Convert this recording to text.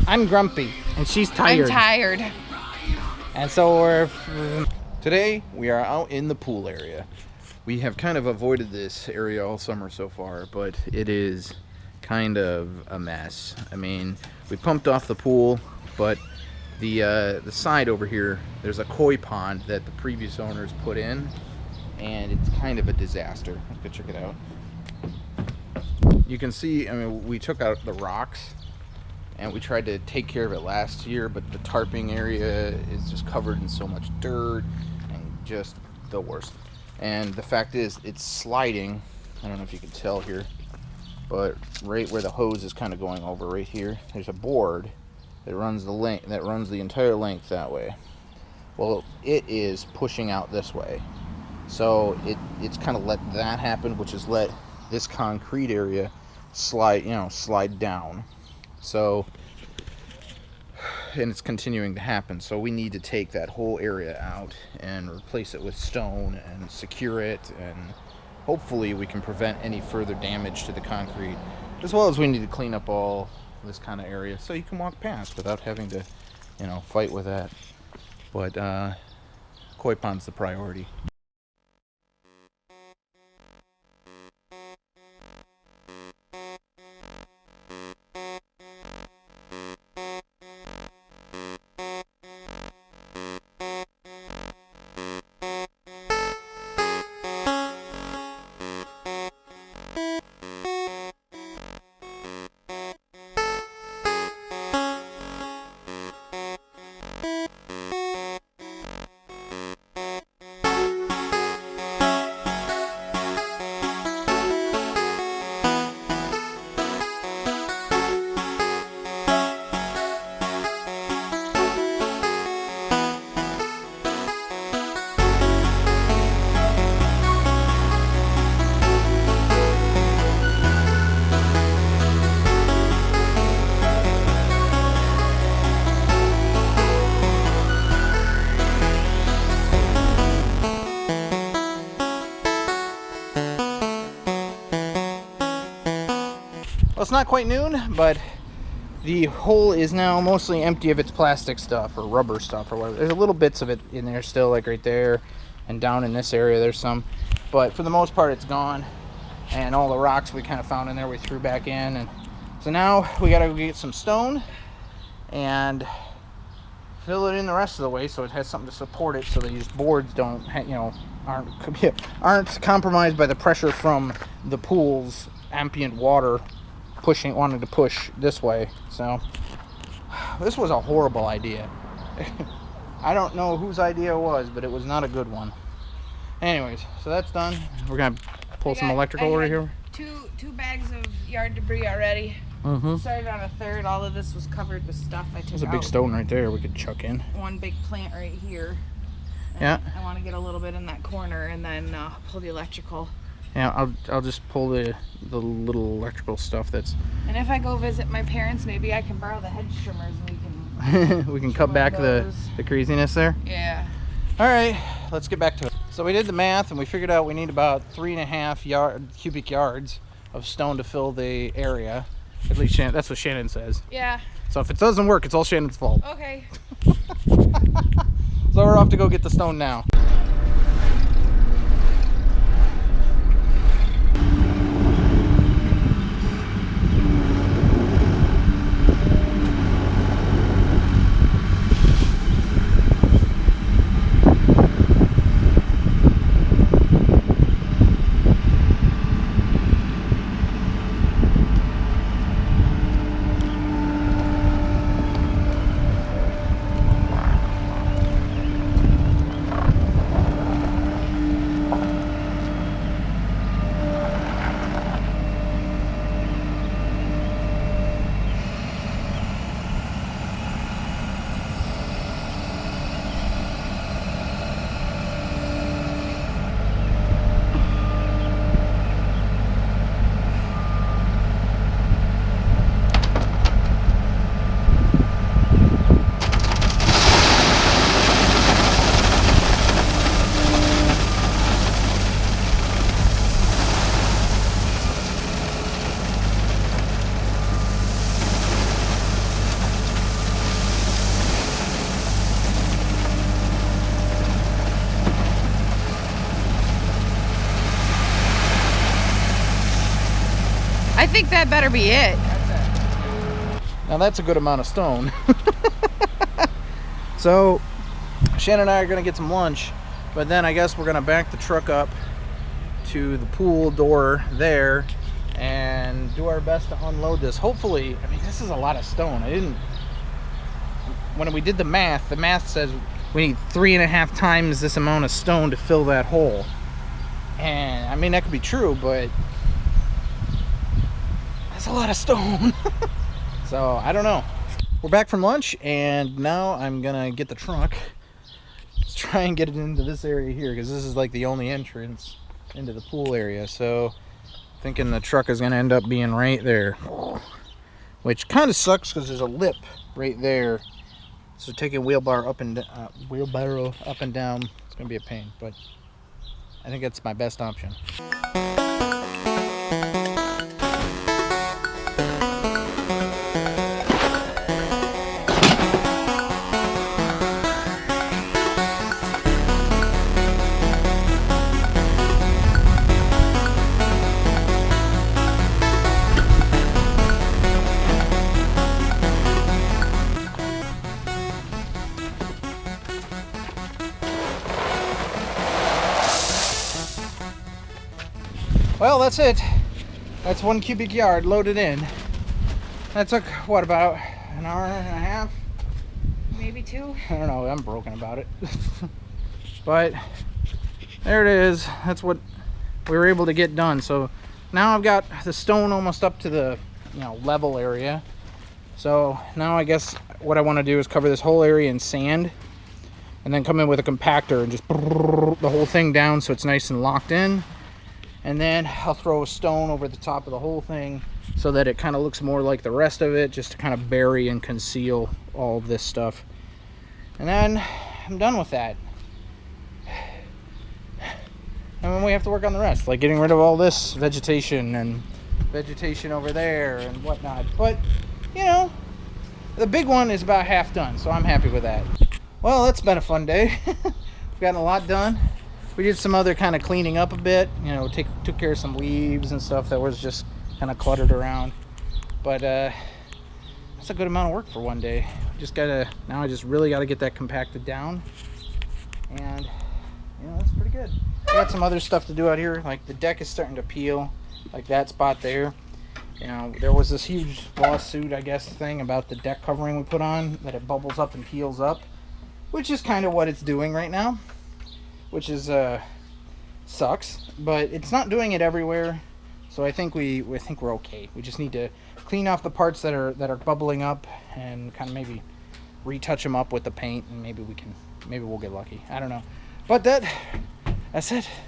I'm grumpy, and she's tired. I'm tired. And so we're... Today, we are out in the pool area. We have kind of avoided this area all summer so far, but it is kind of a mess. I mean, we pumped off the pool, but the side over here, there's a koi pond that the previous owners put in, and it's kind of a disaster. Let's go check it out. You can see, I mean, we took out the rocks, and we tried to take care of it last year, but the tarping area is just covered in so much dirt and just the worst. And the fact is, it's sliding. I don't know if you can tell here, but right where the hose is kind of going over right here, there's a board that runs the entire length that way. Well, it is pushing out this way, so it's kind of let that happen, which has let this concrete area slide down. So, and it's continuing to happen. So we need to take that whole area out and replace it with stone and secure it, and hopefully we can prevent any further damage to the concrete, as well as we need to clean up all this kind of area so you can walk past without having to, fight with that. But koi pond's the priority. Well, it's not quite noon, but the hole is now mostly empty of its plastic stuff or rubber stuff or whatever. There's a little bits of it in there still, like right there, and down in this area there's some, but for the most part it's gone. And all the rocks we kind of found in there we threw back in, and so now we gotta go get some stone and fill it in the rest of the way so it has something to support it, so these boards don't, aren't compromised by the pressure from the pool's ambient water wanting to push this way. So this was a horrible idea. I don't know whose idea it was, but it was not a good one. Anyways, so that's done. We're gonna pull some electrical over here. Two bags of yard debris already. Started on a third. All of this was covered with stuff I took out. There's a big stone right there we could chuck in. One big plant right here. Yeah. I want to get a little bit in that corner and then pull the electrical. Yeah, I'll just pull the little electrical stuff that's... And if I go visit my parents, maybe I can borrow the hedge trimmers and we can... we can cut back the craziness there? Yeah. Alright, let's get back to it. So we did the math and we figured out we need about 3.5 cubic yards of stone to fill the area. At least that's what Shannon says. Yeah. So if it doesn't work, it's all Shannon's fault. Okay. So we're off to go get the stone now. I think that better be it. Now that's a good amount of stone. So Shannon and I are gonna get some lunch, but then I guess we're gonna back the truck up to the pool door there and do our best to unload this. Hopefully, I mean, this is a lot of stone. When we did the math says we need 3.5 times this amount of stone to fill that hole. And I mean, that could be true, but that's a lot of stone. So I don't know. We're back from lunch, and now I'm gonna get the truck. Let's try and get it into this area here, because this is like the only entrance into the pool area. So thinking the truck is gonna end up being right there, which kind of sucks because there's a lip right there. So taking wheelbarrow up and down, it's gonna be a pain, but I think that's my best option. Well, that's it. That's 1 cubic yard loaded in. That took, what, about an hour and a half? Maybe 2. I don't know, I'm broken about it. But there it is. That's what we were able to get done. So now I've got the stone almost up to the, level area. So now I guess what I want to do is cover this whole area in sand and then come in with a compactor and just the whole thing down so it's nice and locked in. And then I'll throw a stone over the top of the whole thing so that it kind of looks more like the rest of it, just to kind of bury and conceal all of this stuff. And then I'm done with that. And then we have to work on the rest, like getting rid of all this vegetation and vegetation over there and whatnot. But, the big one is about half done, so I'm happy with that. Well, it's been a fun day. We've gotten a lot done. We did some other kind of cleaning up a bit, took care of some leaves and stuff that was just kind of cluttered around. But that's a good amount of work for one day. Now I just really gotta get that compacted down. And, that's pretty good. I got some other stuff to do out here, like the deck is starting to peel, like that spot there. There was this huge lawsuit, I guess, thing about the deck covering we put on, that it bubbles up and peels up, which is kind of what it's doing right now. Which is sucks, but it's not doing it everywhere, so I think we're okay. We just need to clean off the parts that are bubbling up and kind of maybe retouch them up with the paint, and maybe we'll get lucky. I don't know, but that's it.